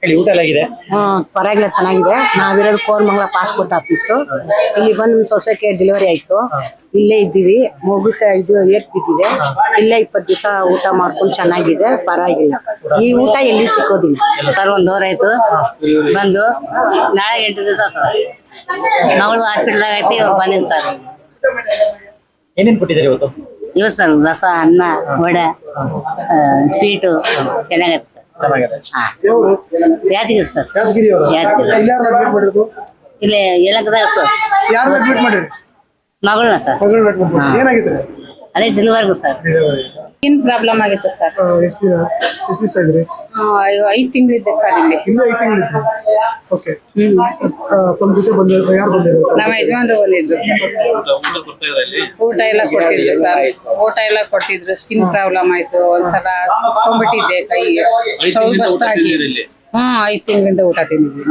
ಹೇಳಿ ಊಟ ಎಲ್ಲ ಆಗಿದೆ? ಪರವಾಗಿಲ್ಲ, ಚೆನ್ನಾಗಿದೆ. ನಾವಿರೋದು ಕೋರಮಂಗಲ ಪಾಸ್ಪೋರ್ಟ್ ಆಫೀಸು. ಇಲ್ಲಿ ಬಂದು ಸೊಸೈಟಿ ಡೆಲಿವರಿ ಆಯ್ತು. ಇಲ್ಲೇ ಇದ್ದೀವಿ. ಮಗುಕ್ಕೆ ಇದು ಏರ್ತಿದ್ದಿದೆ. ಇಲ್ಲೇ 20 ದಿವಸ ಊಟ ಮಾಡ್ಕೊಂಡು ಚೆನ್ನಾಗಿದೆ, ಪರವಾಗಿಲ್ಲ. ಈ ಊಟ ಎಲ್ಲಿ ಸಿಕ್ಕೋದಿಲ್ಲ ಸರ್. 1 ಅವರ್ ಆಯ್ತು ಬಂದು. ನಾಳೆ 8 ದಿವಸ ಮಗಳು ಹಾಸ್ಪಿಟಲ್ ಐತಿ, ಬಂದಿದ್ದು ಸರ್. ಏನೇನ್ ಕೊಟ್ಟಿದ್ದಾರೆ ಇವತ್ತು? ಇವತ್ತು ಸರ್ ರಸ, ಅನ್ನ, ವಡೆ, ಸ್ವೀಟು ಚೆನ್ನಾಗೈತೆ ಸರ್. ಯಾದಗಿರಿ ಸರ್. ಇಲ್ಲಿ ಯಲಹಂಕದಾಗ ಸರ್. ಮಗಳನ್ನ ಸರ್. ಅದೇ ಡೆಲಿವರಿಗೂ ಸರ್. ಏನ್ ಪ್ರಾಬ್ಲಮ್ ಆಗಿತ್ತು ಸರ್? 5 ತಿಂಗಳಿದ್ದೆ ಸರ್ ಇಲ್ಲಿ. ನಮ್ಮ ಯಜಮಾನ್ರು ಬಂದಿದ್ರು ಸರ್. ಊಟ ಎಲ್ಲ ಕೊಡ್ತಿದ್ರು ಸರ್. ಊಟ ಎಲ್ಲ ಕೊಡ್ತಿದ್ರು. ಸ್ಕಿನ್ ಪ್ರಾಬ್ಲಮ್ ಆಯ್ತು, ಒಂದ್ಸಲ ಸುಟ್ಕೊಂಡ್ಬಿಟ್ಟಿದ್ದೆ ಕೈ ಸ್ಟವ್ ಬಸ್ಟ್ ಆಗಿ. 5 ತಿಂಗಳಿಂದ ಊಟ ತಿಂದಿದ್ವಿ.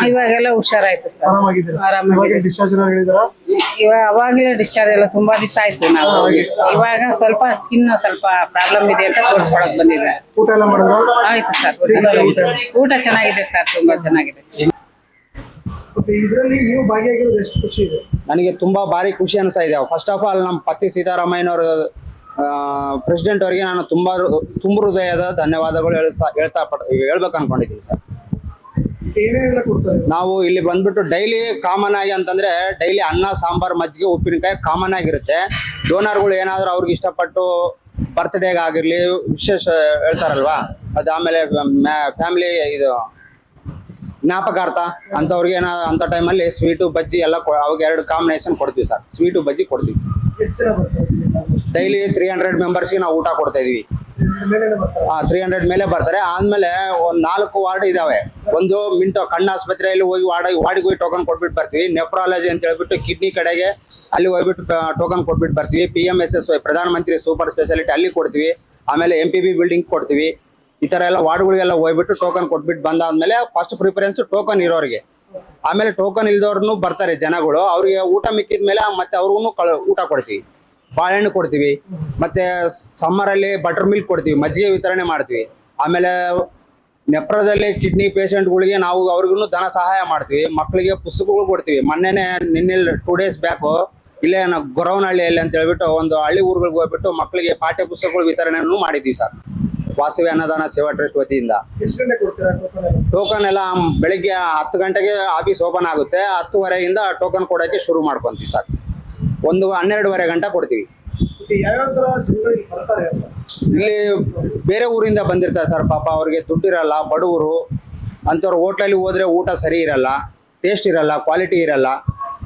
ಇವಾಗೆಲ್ಲ ಹುಷಾರಾಯ್ತು ಸರ್. ಅವಾಗಲೇ ಡಿಸ್ಚಾರ್ಜ್ ಎಲ್ಲ ತುಂಬಾ ದಿವಸ ಆಯ್ತು. ನಾವು ಇವಾಗ ಸ್ವಲ್ಪ ಸ್ಕಿನ್ ಸ್ವಲ್ಪ ಪ್ರಾಬ್ಲಮ್ ಇದೆ ಅಂತ ತೋರಿಸ್ಕೊಳಕ್ ಬಂದಿದೆ. ಆಯ್ತು ಸರ್. ಊಟ ಚೆನ್ನಾಗಿದೆ ಸರ್, ತುಂಬಾ ಚೆನ್ನಾಗಿದೆ. ನನಗೆ ತುಂಬಾ ಭಾರಿ ಖುಷಿ ಅನಿಸ್ತಾ ಇದೆ. ಫಸ್ಟ್ ಆಫ್ ಆಲ್ ನಮ್ಮ ಪತಿ ಸೀತಾರಾಮಯ್ಯನವರು ಪ್ರೆಸಿಡೆಂಟ್ ಅವರಿಗೆ ನಾನು ತುಂಬ ಹೃದಯದ ಧನ್ಯವಾದಗಳು ಹೇಳ್ಬೇಕು ಅನ್ಕೊಂಡಿದ್ದೀನಿ ಸರ್. ನಾವು ಇಲ್ಲಿ ಬಂದ್ಬಿಟ್ಟು ಡೈಲಿ ಕಾಮನ್ ಆಗಿ ಅಂತಂದ್ರೆ ಡೈಲಿ ಅನ್ನ, ಸಾಂಬಾರ್, ಮಜ್ಜಿಗೆ, ಉಪ್ಪಿನಕಾಯಿ ಕಾಮನ್ ಆಗಿರುತ್ತೆ. ಡೋನರ್ಗಳು ಏನಾದರೂ ಅವ್ರಿಗೆ ಇಷ್ಟಪಟ್ಟು ಬರ್ತ್ಡೇಗೆ ಆಗಿರ್ಲಿ, ವಿಶೇಷ ಹೇಳ್ತಾರಲ್ವಾ, ಅದು ಆಮೇಲೆ ಫ್ಯಾಮಿಲಿ ಇದು ಜ್ಞಾಪಕಾರ್ಥ ಅಂಥವ್ರಿಗೆ ಅಂಥ ಟೈಮಲ್ಲಿ ಸ್ವೀಟು, ಬಜ್ಜಿ ಎಲ್ಲ ಅವಾಗ 2 ಕಾಂಬಿನೇಷನ್ ಕೊಡ್ತೀವಿ ಸರ್. ಸ್ವೀಟು, ಬಜ್ಜಿ ಕೊಡ್ತೀವಿ. ಡೈಲಿ 300 ಮೆಂಬರ್ಸ್ಗೆ ನಾವು ಊಟ ಕೊಡ್ತಾ ಇದೀವಿ. 300 ಮೇಲೆ ಬರ್ತಾರೆ. ಆದ್ಮೇಲೆ ಒಂದು 4 ವಾರ್ಡ್ ಇದಾವೆ. ಒಂದು ಮಿಂಟೋ ಕಣ್ಣು ಆಸ್ಪತ್ರೆಯಲ್ಲಿ ಹೋಗಿ ವಾರ್ಡಿಗೆ ಹೋಗಿ ಟೋಕನ್ ಕೊಟ್ಬಿಟ್ಟು ಬರ್ತೀವಿ. ನೆಫ್ರಾಲಜಿ ಅಂತ ಹೇಳ್ಬಿಟ್ಟು ಕಿಡ್ನಿ ಕಡೆಗೆ ಅಲ್ಲಿ ಹೋಗ್ಬಿಟ್ಟು ಟೋಕನ್ ಕೊಟ್ಬಿಟ್ಟು ಬರ್ತೀವಿ. PMSSY ಪ್ರಧಾನಮಂತ್ರಿ ಸೂಪರ್ ಸ್ಪೆಷಾಲಿಟಿ ಅಲ್ಲಿ ಕೊಡ್ತೀವಿ. ಆಮೇಲೆ MPB ಬಿಲ್ಡಿಂಗ್ ಕೊಡ್ತೀವಿ. ಈ ಥರ ಎಲ್ಲ ವಾರ್ಡ್ಗಳಿಗೆಲ್ಲ ಹೋಗ್ಬಿಟ್ಟು ಟೋಕನ್ ಕೊಟ್ಬಿಟ್ಟು ಬಂದಾದ್ಮೇಲೆ ಫಸ್ಟ್ ಪ್ರಿಫರೆನ್ಸ್ ಟೋಕನ್ ಇರೋರಿಗೆ. ಆಮೇಲೆ ಟೋಕನ್ ಇಲ್ದವ್ರನ್ನು ಬರ್ತಾರೆ ಜನಗಳು. ಅವ್ರಿಗೆ ಊಟ ಮಿಕ್ಕಿದ ಮೇಲೆ ಮತ್ತೆ ಅವ್ರಿಗೂ ಊಟ ಕೊಡ್ತೀವಿ. ಬಾಳೆಹಣ್ಣು ಕೊಡ್ತೀವಿ. ಮತ್ತೆ ಸಮ್ಮರಲ್ಲಿ ಬಟರ್ ಮಿಲ್ಕ್ ಕೊಡ್ತೀವಿ. ಮಜ್ಜಿಗೆ ವಿತರಣೆ ಮಾಡ್ತೀವಿ. ಆಮೇಲೆ ನೆಪ್ರದಲ್ಲಿ ಕಿಡ್ನಿ ಪೇಷಂಟ್ಗಳಿಗೆ ನಾವು ಅವ್ರಿಗೂ ಧನ ಸಹಾಯ ಮಾಡ್ತೀವಿ. ಮಕ್ಕಳಿಗೆ ಪುಸ್ತಕಗಳು ಕೊಡ್ತೀವಿ. ನಿನ್ನೆ 2 ಡೇಸ್ ಬ್ಯಾಕು ಇಲ್ಲೇ ನಾವು ಗೊರವನಹಳ್ಳಿಯಲ್ಲಿ ಅಂತ ಹೇಳ್ಬಿಟ್ಟು ಒಂದು ಹಳ್ಳಿ ಊರುಗಳಿಗೆ ಹೋಗ್ಬಿಟ್ಟು ಮಕ್ಕಳಿಗೆ ಪಾಠ್ಯ ಪುಸ್ತಕಗಳು ವಿತರಣೆಯನ್ನು ಮಾಡಿದ್ದೀವಿ ಸರ್. ವಾಸವಿ ಅನ್ನದಾನ ಸೇವಾ ಟ್ರಸ್ಟ್ ವತಿಯಿಂದ. ಟೋಕನ್ ಎಲ್ಲ ಬೆಳಿಗ್ಗೆ 10 ಗಂಟೆಗೆ ಆಫೀಸ್ ಓಪನ್ ಆಗುತ್ತೆ. 10:30 ಟೋಕನ್ ಕೊಡೋಕ್ಕೆ ಶುರು ಮಾಡ್ಕೊಂತೀವಿ ಸರ್. 12:30 ಗಂಟೆ ಕೊಡ್ತೀವಿ. ಇಲ್ಲಿ ಬೇರೆ ಊರಿಂದ ಬಂದಿರ್ತಾರೆ ಸರ್. ಪಾಪ ಅವ್ರಿಗೆ ದುಡ್ಡಿರಲ್ಲ, ಬಡವರು ಅಂಥವ್ರು ಹೋಟ್ಲಲ್ಲಿ ಹೋದ್ರೆ ಊಟ ಸರಿ ಇರಲ್ಲ, ಟೇಸ್ಟ್ ಇರಲ್ಲ, ಕ್ವಾಲಿಟಿ ಇರಲ್ಲ.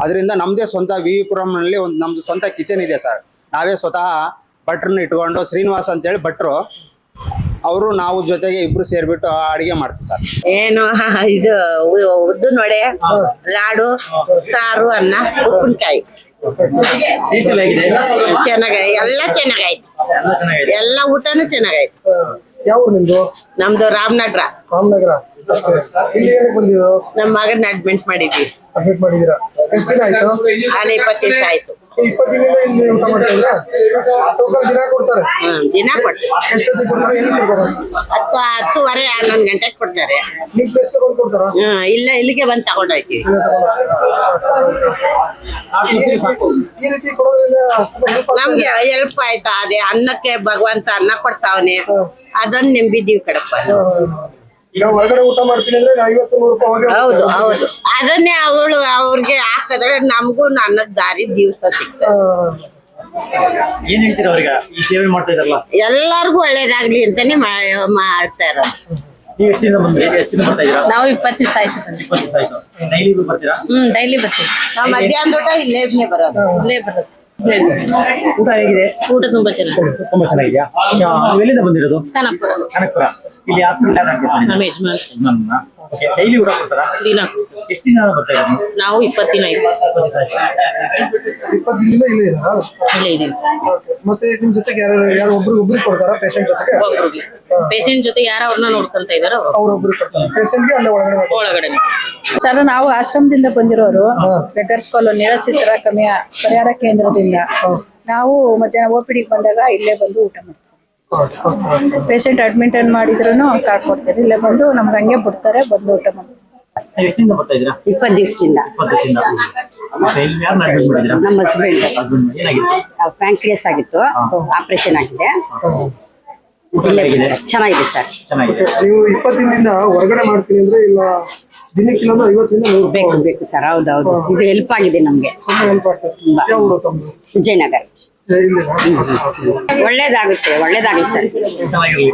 ಅದರಿಂದ ನಮ್ಮದೇ ಸ್ವಂತ ವಿ ಪುರಂನಲ್ಲಿ ಒಂದು ನಮ್ಮದು ಸ್ವಂತ ಕಿಚನ್ ಇದೆ ಸರ್. ನಾವೇ ಸ್ವತಃ ಭಟ್ರನ್ನ ಇಟ್ಕೊಂಡು, ಶ್ರೀನಿವಾಸ್ ಅಂತೇಳಿ ಭಟ್ರು ಅವರು, ನಾವು ಜೊತೆಗೆ ಇಬ್ರು ಸೇರ್ಬಿಟ್ಟು ಅಡಿಗೆ ಮಾಡ್ತೀವಿ ಸರ್. ಏನು ಇದು ಉದ್ದಿನ ವಡೆ, ಲಾಡು, ಸಾರು, ಅನ್ನ, ಉಪ್ಪಿನಕಾಯಿ ಚೆನ್ನಾಗೈತೆ. ಎಲ್ಲ ಚೆನ್ನಾಗೈತೆ. ಎಲ್ಲ ಊಟನೂ ಚೆನ್ನಾಗೈತೆ. ನಮ್ದು ರಾಮನಗರ. ನಮ್ಮ ಮಗನ ಅಡ್ಮಿಟ್ ಮಾಡಿದ್ವಿ. ಅಲ್ಲಿ 20 ದಿವಸ ಆಯ್ತು. ದಿನ ಕೊಡ್ತಾರೆ. 10:30 11 ಗಂಟೆಗೆ ಕೊಡ್ತಾರೆ. ಇಲ್ಲ, ಇಲ್ಲಿಗೆ ಬಂದು ತಗೊಂಡೋಯ್ತೀವಿ. ನಮ್ಗೆ ಹೆಲ್ಪ್ ಆಯ್ತಾ? ಅದೇ ಅನ್ನಕ್ಕೆ ಭಗವಂತ ಅನ್ನ ಕೊಡ್ತಾವನೆ, ಅದನ್ನ ನೆಂಬಿದ್ದೀವಿ ಕಡಪ್ಪ. ಹೊರಗಡೆ ಊಟ ಮಾಡ್ತೀನಿ ಅಂದ್ರೆ 50-100 ರೂಪಾಯಿ. ಹೌದು ಹೌದು. ಅದನ್ನೇ ಅವ್ರಿಗೆ ಹಾಕಿದ್ರೆ ನಮಗೂ ಅನ್ನದ ದಾರಿ ದಿವಸ ಸಿಗ್ತದೆ. ಏನ್ ಹೇಳ್ತೀರಾ ಅವ್ರಿಗೆ ಈ ಸೇವೆ ಮಾಡ್ತಾ ಇದಾರಲ್ಲ? ಎಲ್ಲಾರ್ಗು ಒಳ್ಳೇದಾಗ್ಲಿ ಅಂತಾನೆ ಮಾಡ್ತಾ ಇರೋದು. ನೀವು ಎಷ್ಟು ದಿನ ಬರ್ತಾ ಇದ್ದೀರಾ? ನಾವು 20 ದಿವಸ ಆಯ್ತು. 20 ದಿವಸ ಆಯ್ತು. ಡೈಲಿ ಬರ್ತೀರಾ? ಡೈಲಿ ಬರ್ತೀವಿ. ನಾವು ಮಧ್ಯಾಹ್ನ ಊಟ ಇಲ್ಲೇ ಬರೋದು. ಊಟ ಹೇಗಿದೆ? ಊಟ ತುಂಬಾ ಚೆನ್ನಾಗಿದೆ. ತುಂಬಾ ಚೆನ್ನಾಗಿದ್ಯಾ? ನೀವು ಎಲ್ಲಿಂದ ಬಂದಿರೋದು? ಕನಕಪುರ. ಇಲ್ಲಿ ಹಾಸ್ಪಿಟಲ್ ನಮ್ಮ ಯಜಮಾನ್. ಡೈಲಿ ಊಟ ಕೊಡ್ತಾರಾ? ದಿನ. ಎಷ್ಟು ದಿನ ಬರ್ತಾ ಇದ್ದೀರಾ? ನಾವು 20 ದಿನ ಆಯ್ತು. 20 ದಿನದಿಂದ ಇಲ್ಲೇ ಇದೀವಿ. ಮತ್ತೆ ನಿಮ್ ಜೊತೆಗೆ ಯಾರು ಒಬ್ರಿಗೆ ಕೊಡ್ತಾರಾ? ಪೇಷಂಟ್ ಜೊತೆಗೆ ಪೇಷಂಟ್ ಜೊತೆ ಯಾರು ಅವ್ರನ್ನ ನೋಡ್ಕೊಂತ ಇದಾರೋ ಅವ್ರೊಬ್ರು ಕೊಡ್ತಾರೆ. ಪೇಷಂಟ್ಗೆ ಅಲ್ಲೇ ಒಳಗಡೆ. ಸರ್, ನಾವು ಆಶ್ರಮದಿಂದ ಬಂದಿರೋರು. ಬೆಗರ್ಸ್ ಕಾಲೋನಿ ನಿರಾಶ್ರಿತರ ಪರಿಹಾರ ಕೇಂದ್ರದಿಂದ. ನಾವು ಮಧ್ಯಾಹ್ನ OPD ಬಂದಾಗ ಇಲ್ಲೇ ಬಂದು ಊಟ ಮಾಡ್ತೀವಿ. ಪೇಷಂಟ್ ಅಡ್ಮಿಟ್ ಮಾಡಿದ್ರು ಕಾರ್ಡ್ ಕೊಡ್ತಾರೆ. ಇಲ್ಲೇ ಬಂದು ನಮ್ಗೆ ಹಂಗೆ ಬಿಡ್ತಾರೆ, ಬಂದು ಊಟ ಮಾಡ್ತಾರೆ. ಎಷ್ಟಿಂದ ಬರ್ತಾ ಇದ್ದೀರಾ? 20 ದಿವಸದಿಂದ 20 ದಿನ. ಮತ್ತೆ ಇಲ್ಲಿ ಯಾರನ್ನ ಅಡ್ಮಿಟ್ ಮಾಡಿದ್ದೀರಾ? ನಮ್ಮ ಹಸ್ಬೆಂಡ್ ಏನಾಗಿತ್ತು? ಪ್ಯಾಂಕ್ರಿಯಸ್ ಆಗಿತ್ತು, ಆಪರೇಷನ್ ಆಗಿದೆ. ಊಟ ಹೇಗಿದೆ? ಚೆನ್ನಾಗಿದೆ ಸರ್. ಚೆನ್ನಾಗಿದೆ. ನೀವು 20 ದಿನದಿಂದ ಹೊರಗಡೆ ಮಾಡ್ತೀನಿ ಅಂದ್ರೆ ಇಲ್ಲ ದಿನಕ್ಕಿಲ್ಲ 50 100 ರೂಪಾಯಿ ಬೇಕು ಸರ್. ಹೌದೌದು, ಇದು ಹೆಲ್ಪ್ ಆಗಿದೆ ನಮ್ಗೆ. ತುಂಬಾ ಹೆಲ್ಪ್ ಆಗ್ತದೆ. ಯಾವ ಊರು ತಮ್ಮದು? ವಿಜಯನಗರ. ಇಲ್ಲಿನಾ? ಒಳ್ಳೇದಾಗುತ್ತೆ ಸರ್. ಚೆನ್ನಾಗಿರ್ಲಿ.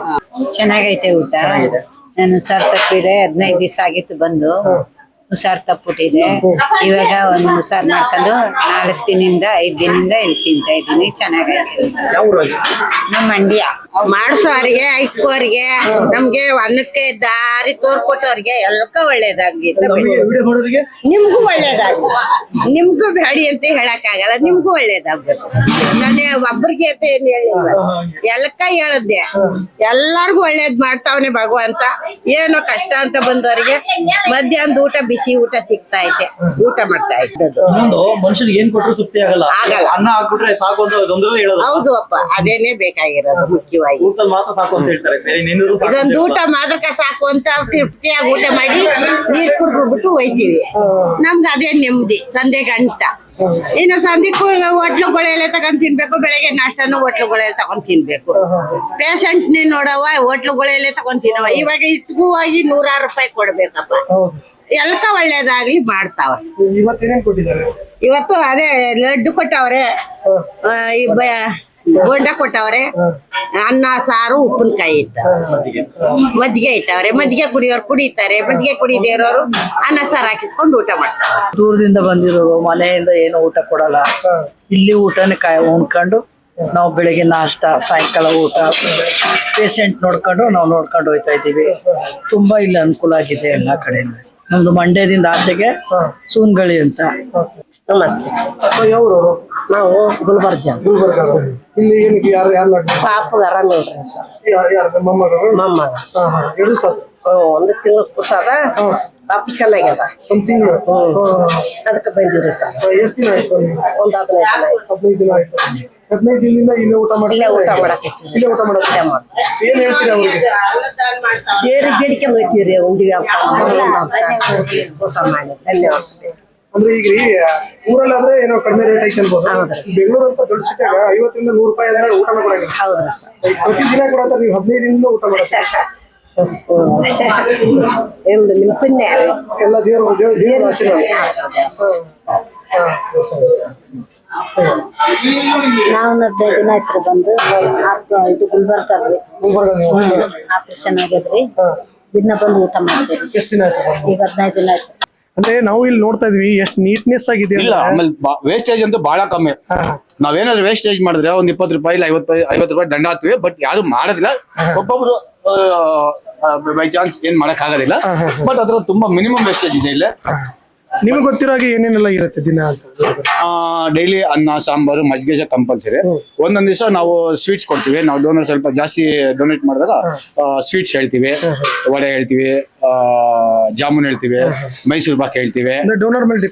ಚೆನ್ನಾಗೈತೆ ಊಟ. ನಾನು ಹುಷಾರ್ ತಪ್ಪಿದೆ, 15 ದಿವಸ ಆಗಿತ್ತು ಬಂದು. ಹುಷಾರ್ ತಪ್ಪಿಟ್ಟಿದೆ. ಇವಾಗ ಒಂದು ಹುಷಾರ್ ಮಾಡ್ಕೊಂಡು 4 ದಿನದಿಂದ 5 ದಿನದಿಂದ ಇಲ್ಲಿ ತಿಂತಾ ಇದ್ದೀನಿ. ಚೆನ್ನಾಗೈತೆ. ಯಾವ ಊರಾಗಿ? ನಮ್ಮ ಮಂಡ್ಯ. ಮಾಡ್ಸೋರಿಗೆ ಐಕೋರಿಗೆ ನಮ್ಗೆ ಅನ್ನಕ್ಕೆ ದಾರಿ ತೋರ್ಕೊಟ್ಟವ್ರಿಗೆ ಎಲ್ಲಕ್ಕ ಒಳ್ಳೇದಾಗಿದೆ. ವಿಡಿಯೋ ಮಾಡೋರಿಗೆ ನಿಮ್ಗೂ ಒಳ್ಳೇದಾಗ್ಲಿ, ನಿಮ್ಗೂ ಬ್ಯಾಡಿ ಅಂತ ಹೇಳಕ್ ಆಗಲ್ಲ, ನಿಮ್ಗೂ ಒಳ್ಳೇದಾಗ್ಬೇಕು. ನಾನು ಒಬ್ಬರಿಗೆ ಅಂತ ಏನ್ ಹೇಳಿಲ್ಲ, ಎಲ್ಲಕ್ಕ ಹೇಳದ್ದೆ. ಎಲ್ಲಾರ್ಗು ಒಳ್ಳೇದ್ ಮಾಡ್ತಾವನೆ ಭಗವಂತ. ಏನೋ ಕಷ್ಟ ಅಂತ ಬಂದವರಿಗೆ ಮಧ್ಯಾಹ್ನದ ಊಟ, ಬಿಸಿ ಊಟ ಸಿಗ್ತಾ ಐತೆ, ಊಟ ಮಾಡ್ತಾ ಇದ್ದದ್ದು. ಇನ್ನೊಂದು ಮನುಷ್ಯನಿಗೆ ಏನ್ ಕೊಟ್ಟರು ತೃಪ್ತಿ ಆಗಲ್ಲ. ಆಗಲ್ಲ. ಅನ್ನ ಹಾಕ್ಬಿಟ್ರೆ ಸಾಕು ಅಂತ ಒಂದ್ರಲ್ಲಿ ಹೇಳೋದು. ಹೌದು ಅಪ್ಪ, ಅದೇನೆ ಬೇಕಾಗಿರೋದು ಮುಖ್ಯವಾಗಿ. ಊಟದಲ್ಲಿ ಮಾತ್ರ ಸಾಕು ಅಂತ ಹೇಳ್ತಾರೆ, ಬೇರೆ ಇನ್ನೇನಿದ್ರು ಸಾಕು ಅಂತ ಇದೊಂದು ಊಟ ಹೇಳ್ತಾರೆ. ಮಾದಕ ಸಾಕು ಅಂತ ತೃಪ್ತಿಯಾಗಿ ಊಟ ಮಾಡಿ ನೀರ್ ಕುಡ್ದ್ಬಿಟ್ಟು ಹೋಯ್ತಿವಿ. ನಮ್ಗೆ ಅದೇ ನೆಮ್ಮದಿ ಸಂಧೆ ಗಂಟ. ಇನ್ನು ಸಂಧಿಕ್ಕೂ ಹೋಟ್ಲುಗಳೆಲ್ಲ ತಗೊಂಡ್ ತಿನ್ಬೇಕು, ಬೆಳಗ್ಗೆ ನಾಷ್ಟನು ಹೋಟ್ಲುಗಳೆಲ್ಲ ತಗೊಂಡ್ ತಿನ್ಬೇಕು. ಪೇಷಂಟ್ ನೇ ನೋಡವ ಹೋಟ್ಲುಗಳೆಲ್ಲ ತಗೊಂಡ್ ತಿನ್ನವ. ಇವಾಗ ಇಟ್ಗೂ ಹೋಗಿ 106 ರೂಪಾಯಿ ಕೊಡ್ಬೇಕಪ್ಪ. ಎಲ್ಕ ಒಳ್ಳೇದಾಗ್ಲಿ ಮಾಡ್ತಾವ. ಇವತ್ತೇನೇನ್ ಕೊಟ್ಟಿದ್ದಾರೆ? ಇವತ್ತು ಅದೇ ಲಡ್ಡು ಕೊಟ್ಟವ್ರೆ, ಬೋಂಡ ಕೊಟ್ಟವ್ರೆ, ಅನ್ನ ಸಾರು ಉಪ್ಪಿನಕಾಯಿ ಇಟ್ಟವ್ರೆ, ಮಜ್ಜಿಗೆ ಇಟ್ಟವ್ರೆ. ಮಜ್ಜಿಗೆ ಕುಡಿಯೋರು ಕುಡಿತಾರೆ, ಮಜ್ಜಿಗೆ ಕುಡಿದೇ ಇರೋರು ಅನ್ನ ಸಾರು ಹಾಕಿಸ್ಕೊಂಡು ಊಟ ಮಾಡ್ತಾರೆ. ದೂರದಿಂದ ಬಂದಿರೋರು ಮನೆಯಿಂದ ಏನು ಊಟ ಕೊಡಲ್ಲ. ಇಲ್ಲಿ ಊಟನೇ ಉಣ್ಕೊಂಡು ನಾವು ಬೆಳಿಗ್ಗೆ ನಾಷ್ಟ, ಸಾಯಂಕಾಲ ಊಟ, ಪೇಷಂಟ್ ನೋಡ್ಕೊಂಡು ನಾವು ನೋಡ್ಕೊಂಡು ಹೋಗ್ತಾ ಇದ್ದೀವಿ. ತುಂಬಾ ಇಲ್ಲಿ ಅನುಕೂಲ ಆಗಿದೆ ಎಲ್ಲ ಕಡೆಯಿಂದ. ನಮ್ದು ಮಂಡ್ಯದಿಂದ ಆಚೆಗೆ ಸೂನ್ಗಳಿ ಅಂತ. ನಮಸ್ತೆ. ಯಾವ್ರವರು? ನಾವು ಗುಲ್ಬರ್ಜ. ಗುಲ್ಬರ್ಗ. ಇಲ್ಲಿ ಏನಕ್ಕೆ ಯಾರು ಪಾಪು ಆರಾಮ ನೋಡ್ರಿ ಸರ್. ಯಾರು ಮೊಮ್ಮಗಳು? ಮೊಮ್ಮಗ. 2 ಸಾಲ. 1 ತಿಂಗಳು ಕುಸದ ಪಾಪ ಚೆನ್ನಾಗ್ಯದ. 1 ತಿಂಗಳು. ಅದಕ್ಕೆ ಬಂದಿವ್ರಿ ಸರ್. ಎಷ್ಟು ದಿನ ಆಯ್ತು? ಒಂದು 15 15 ದಿನ ಆಯ್ತು. ದಿನ ಆಯ್ತು. 15 ದಿನದಿಂದ ಇಲ್ಲೇ ಊಟ ಮಾಡಿ ಇಲ್ಲೇ ಊಟ ಮಾಡಕ್ಕೆ ಇಲ್ಲೇ ಊಟ ಮಾಡಕ್ಕೆ ಏನ್ ಹೇಳ್ತೀರಿ ಅವ್ರಿಗೆ? ಬೇರೆ ಬೇಡಿಕೆ ಹೋಗ್ತೀವ್ರಿ ಉಂಡಿಗೆ ಊಟ ಮಾಡಿ. ಧನ್ಯವಾದ. ಅಂದ್ರೆ ಈಗ ಊರಲ್ಲಾದ್ರೆ ಏನೋ ಕಡಿಮೆ ರೇಟ್ ಐತೆ ಅನ್ಬೋದು. ಬೆಂಗಳೂರು ಅಂತ ದೊಡ್ಡ ಸಿಟಿಯಾಗ 50 ಇಂದ 100 ರೂಪಾಯಿ ಅಂದ್ರೆ ಊಟ ಕೊಡಂಗಿಲ್ಲ. ಹೌದ್ರಿ ಸರ್. ಪ್ರತಿ ದಿನ ಕೊಡತ್ತಾರೆ, ನೀವು 15 ದಿನದಿಂದ ಊಟ ಮಾಡತ್ತೆ. ನಿಮ್ ಪುಣ್ಯ ಎಲ್ಲ ದೇವರ ಆಶೀರ್ವಾದ. ನಾವು 15 ದಿನ ಆಯ್ತು ಬಂದು. ಇದು ಗುಲ್ಬರ್ಗ ಆಪರೇಷನ್ ಆಗೈತ್ರಿ. ದಿನ ಬಂದು ಊಟ ಮಾಡ್ತೀವಿ. ಎಷ್ಟು ದಿನ ಆಯ್ತು? ಈಗ 15 ದಿನ ಆಯ್ತು. ಅಂದ್ರೆ ನಾವು ಇಲ್ಲಿ ನೋಡ್ತಾ ಇದ್ವಿ ಎಷ್ಟು ನೀಟ್ನೆಸ್ ಆಗಿದೆ. ಇಲ್ಲ, ಆಮೇಲೆ ವೇಸ್ಟೇಜ್ ಅಂತೂ ಬಹಳ ಕಮ್ಮಿ. ನಾವೇನಾದ್ರು ವೇಸ್ಟೇಜ್ ಮಾಡಿದ್ರೆ ಒಂದ್ 20 ರೂಪಾಯಿ ಇಲ್ಲ 50 ರೂಪಾಯಿ ದಂಡ ಹಾಕ್ತಿವಿ. ಬಟ್ ಯಾರು ಮಾಡೋದಿಲ್ಲ. ಒಬ್ಬೊಬ್ರು ಬೈ ಚಾನ್ಸ್ ಏನ್ ಮಾಡಕ್ ಆಗೋದಿಲ್ಲ. ಬಟ್ ಅದ್ರ ತುಂಬಾ ಮಿನಿಮಮ್ ವೇಸ್ಟೇಜ್ ಇದೆ ಇಲ್ಲಿ. ನಿಮ್ಗೆ ಗೊತ್ತಿರೋ ಹಾಗೆ ಏನೇನೆಲ್ಲ ಇರುತ್ತೆ ದಿನ ಅಂತ? ಡೈಲಿ ಅನ್ನ, ಸಾಂಬಾರು, ಮಜ್ಜಿಗೆ ಕಂಪಲ್ಸರಿ. ಒಂದೊಂದ್ ದಿವಸ ನಾವು ಸ್ವೀಟ್ಸ್ ಕೊಡ್ತೀವಿ. ನಾವು ಡೋನರ್ ಸ್ವಲ್ಪ ಜಾಸ್ತಿ ಡೊನೇಟ್ ಮಾಡಿದಾಗ ಸ್ವೀಟ್ಸ್ ಹೇಳ್ತೀವಿ, ವಡೆ ಹೇಳ್ತೀವಿ, ಜಾಮೂನ್ ಹೇಳ್ತೀವಿ, ಮೈಸೂರು ಬಾಕ್ ಹೇಳ್ತೀವಿ. ಡೋನರ್ ಮೇಲೆ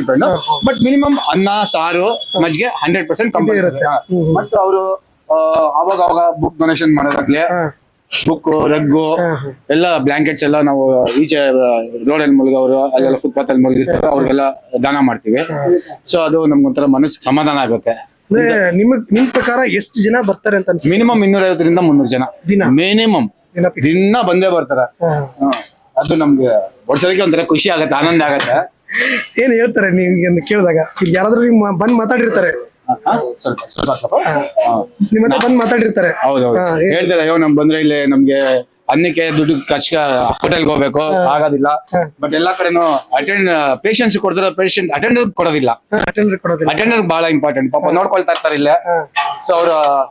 ಡಿಪೆಂಡ್. ಬಟ್ ಮಿನಿಮಮ್ ಅನ್ನ, ಸಾರು, ಮಜ್ಜಿಗೆ 100% ಕಂಪಲ್ಸರಿ. ಬಟ್ ಅವರು ಅವಾಗ ಬುಕ್ ಡೊನೇಷನ್ ಮಾಡೋದಾಗ್ಲಿ, ಬುಕ್, ರಗ್ಗು ಎಲ್ಲ ಬ್ಲಾಂಕೆಟ್ಸ್ ಎಲ್ಲ ನಾವು ಈಚೆ ರೋಡಲ್ಲಿ ಮಲಗೋರು, ಅಲ್ಲೆಲ್ಲ ಫುಟ್ಪಾತ್ ಅಲ್ಲಿ ಮಲಗಿರ್ತಾರೆ, ಅವ್ರಿಗೆಲ್ಲ ದಾನ ಮಾಡ್ತೀವಿ. ಸೊ ಅದು ನಮ್ಗೊಂಥರ ಮನಸ್ಸಿಗೆ ಸಮಾಧಾನ ಆಗುತ್ತೆ. ನಿಮ್ ಪ್ರಕಾರ ಎಷ್ಟು ಜನ ಬರ್ತಾರೆ ಅಂತ ಅನ್ಸುತ್ತೆ? ಮಿನಿಮಮ್ 250 ರಿಂದ 300 ಜನ ಮಿನಿಮಮ್ ದಿನ ಬಂದೇ ಬರ್ತಾರೆ. ಅದು ನಮ್ಗೆ ವರ್ಷಕ್ಕೆ ಒಂಥರ ಖುಷಿ ಆಗತ್ತೆ, ಆನಂದ ಆಗತ್ತೆ. ಏನ್ ಹೇಳ್ತಾರೆ ನಿಮ್ಗೆ ಕೇಳಿದಾಗ? ಇಲ್ಲಿ ಯಾರಾದ್ರೂ ಬಂದ್ ಮಾತಾಡಿರ್ತಾರೆ, ನಿಮ್ಮ ಹತ್ರ ಬಂದ್ ಮಾತಾಡಿರ್ತಾರೆ. ಹೌದೌದು, ಹೇಳ್ತಾರೆ ಅಯ್ಯೋ ನಮ್ ಬಂದ್ರೆ ಇಲ್ಲಿ ನಮ್ಗೆ ಅನ್ನಕ್ಕೆ ದುಡ್ಡು ಖರ್ಚಿಗೆ ಹೋಟೆಲ್ಗೆ ಹೋಗ್ಬೇಕು, ಆಗೋದಿಲ್ಲ. ಬಟ್ ಎಲ್ಲಾ ಕಡೆನೂ ಪೇಷಂಟ್ಸ್ ಕೊಡ್ತಾರೆ, ಪೇಷಂಟ್ ಅಟೆಂಡರ್ ಕೊಡೋದಿಲ್ಲ. ಅಟೆಂಡರ್ ಬಹಳ ಇಂಪಾರ್ಟೆಂಟ್. ಪಾಪ ನೋಡ್ಕೊಳ್ತಾ ಇರ್ತಾರೆ ಇಲ್ಲೇ. ಸೊ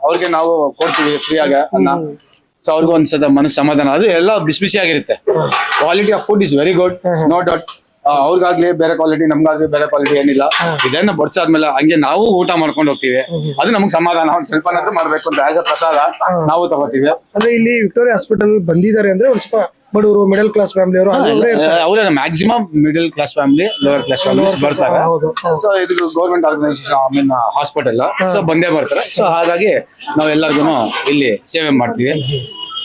ಅವ್ರಿಗೆ ನಾವು ಕೊಡ್ತೀವಿ ಫ್ರೀ ಆಗ ಅನ್ನ. ಸೊ ಅವ್ರಿಗೂ ಒಂದ್ಸದ ಮನಸ್ಸು ಸಮಾಧಾನ. ಅದು ಎಲ್ಲ ಬಿಸಿ ಬಿಸಿ ಆಗಿರುತ್ತೆ. Quality of food is very good, no doubt. ಅವ್ರಿಗಾಗ್ಲಿ ಬೇರೆ ಕ್ವಾಲಿಟಿ, ನಮ್ಗಾಗ್ಲಿ ಬೇರೆ ಕ್ವಾಲಿಟಿ ಏನಿಲ್ಲ. ಇದನ್ನ ಬಡ್ಸಾದ್ಮೇಲೆ ಹಂಗೆ ನಾವು ಊಟ ಮಾಡ್ಕೊಂಡು ಹೋಗ್ತೀವಿ. ಅದು ನಮ್ಗೆ ಸಮಾಧಾನ. ಒಂದ್ ಸ್ವಲ್ಪ ಮಾಡ್ಬೇಕು ಅಂತ ಆಸ್ ಅ ಪ್ರಸಾದ ನಾವು ತಗೋತೀವಿ. ಅಂದ್ರೆ ಇಲ್ಲಿ ವಿಕ್ಟೋರಿಯಾ ಹಾಸ್ಪಿಟಲ್ ಬಂದಿದ್ದಾರೆ ಅಂದ್ರೆ ಒಂದ್ ಸ್ವಲ್ಪ ಬಡವರು ಮಿಡಲ್ ಕ್ಲಾಸ್ ಫ್ಯಾಮಿಲಿ ಅವರು ಅವರೇ maximum middle class family, lower class families ಬರ್ತಾರೆ. ಹೌದು ಸೊ ಇದು government organisation, I mean hospital, so ಬಂದೇ ಬರ್ತಾರೆ. ಸೊ ಹಾಗಾಗಿ ನಾವು ಎಲ್ಲರಿಗೂ ಇಲ್ಲಿ ಸೇವೆ ಮಾಡ್ತೀವಿ.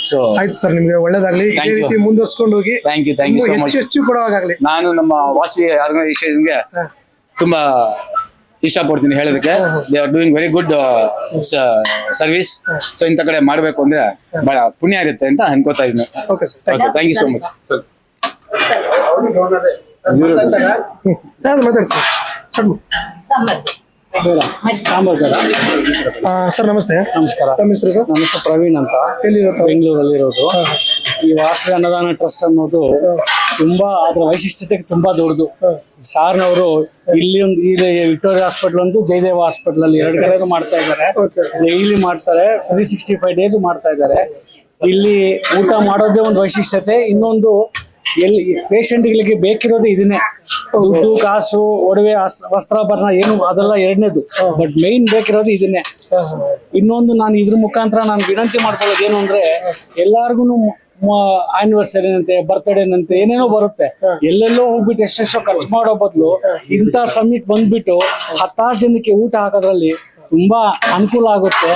ಸೊ ಆಯ್ತು ಸರ್, ನಿಮ್ಗೆ ಒಳ್ಳೇದಾಗ್ಲಿ, ಇದೇ Thank you. ರೀತಿ ಮುಂದುವರ್ಸ್ಕೊಂಡು ಹೋಗಿ ಥ್ಯಾಂಕ್ ಯು ಸೊ ಮಚ್. ಹೆಚ್ಚು ಕೊಡೋವಾಗ್ಲಿ. ನಾನು ನಮ್ಮ ವಾಸವಿ ಆರ್ಗನೈಸೇಷನ್ಗೆ ತುಂಬಾ ಇಷ್ಟಪಡ್ತೀನಿ ಹೇಳೋದಕ್ಕೆ. They are doing very good service. So ಇಂಥ ಕಡೆ ಮಾಡಬೇಕು ಅಂದ್ರೆ ಬಹಳ ಪುಣ್ಯ ಇರುತ್ತೆ ಅಂತ ಅನ್ಕೋತಾ ಇದ್ದೀನಿ. Okay sir, okay, thank you so much. ನಾನು ಮಾತಾಡ್ತೀನಿ. ಸರ್ ನಮಸ್ತೆ. ನಮಸ್ಕಾರ. ತಮ್ಮ ಹೆಸರು ಸರ್? ನನ್ನ ಹೆಸರು ಪ್ರವೀಣ್ ಅಂತ, ಎಲ್ಲಿರುತ್ತೆ? ಬೆಂಗಳೂರಲ್ಲಿ ಇರೋದು. ಈ ವಾಸವಿ ಅನ್ನದಾನ ಟ್ರಸ್ಟ್ ಅನ್ನೋದು ತುಂಬಾ ಅದರ ವೈಶಿಷ್ಟ್ಯತೆ ತುಂಬಾ ದೊಡ್ಡದು. ಸಾರ್ನವರು ಇಲ್ಲಿ ಒಂದು ವಿಕ್ಟೋರಿಯಾ ಹಾಸ್ಪಿಟಲ್ ಒಂದು ಜಯದೇವ ಹಾಸ್ಪಿಟಲ್ ಅಲ್ಲಿ 2 ಕಡೆನೂ ಮಾಡ್ತಾ ಇದ್ದಾರೆ. ಡೈಲಿ ಮಾಡ್ತಾರೆ, 365 ಡೇಸ್ ಮಾಡ್ತಾ ಇದ್ದಾರೆ. ಇಲ್ಲಿ ಊಟ ಮಾಡೋದೇ ಒಂದು ವೈಶಿಷ್ಟ್ಯತೆ. ಇನ್ನೊಂದು ಎಲ್ಲಿ ಪೇಷಂಟ್ಗಳಿಗೆ ಬೇಕಿರೋದು ಇದನ್ನೇ, ದುಡ್ಡು ಕಾಸು ಒಡವೆ ವಸ್ತ್ರಾಭರಣ ಏನು ಅದೆಲ್ಲ ಎರಡನೇದು, ಬಟ್ ಮೇನ್ ಬೇಕಿರೋದು ಇದನ್ನೇ. ಇನ್ನೊಂದು ನಾನು ಇದ್ರ ಮುಖಾಂತರ ನಾನು ವಿನಂತಿ ಮಾಡ್ಕೊಳ್ಳೋದು ಏನು ಅಂದ್ರೆ, ಎಲ್ಲಾರ್ಗು ಆನಿವರ್ಸರಿನಂತೆ ಬರ್ತ್ಡೇನಂತೆ ಏನೇನೋ ಬರುತ್ತೆ, ಎಲ್ಲೆಲ್ಲೋ ಹೋಗ್ಬಿಟ್ಟು ಎಷ್ಟೆಷ್ಟೋ ಖರ್ಚು ಮಾಡೋ ಬದಲು ಇಂಥ ಸಮಿಟ್ ಬಂದ್ಬಿಟ್ಟು 10 ಜನಕ್ಕೆ ಊಟ ಹಾಕೋದ್ರಲ್ಲಿ ತುಂಬಾ ಅನುಕೂಲ ಆಗುತ್ತೆ.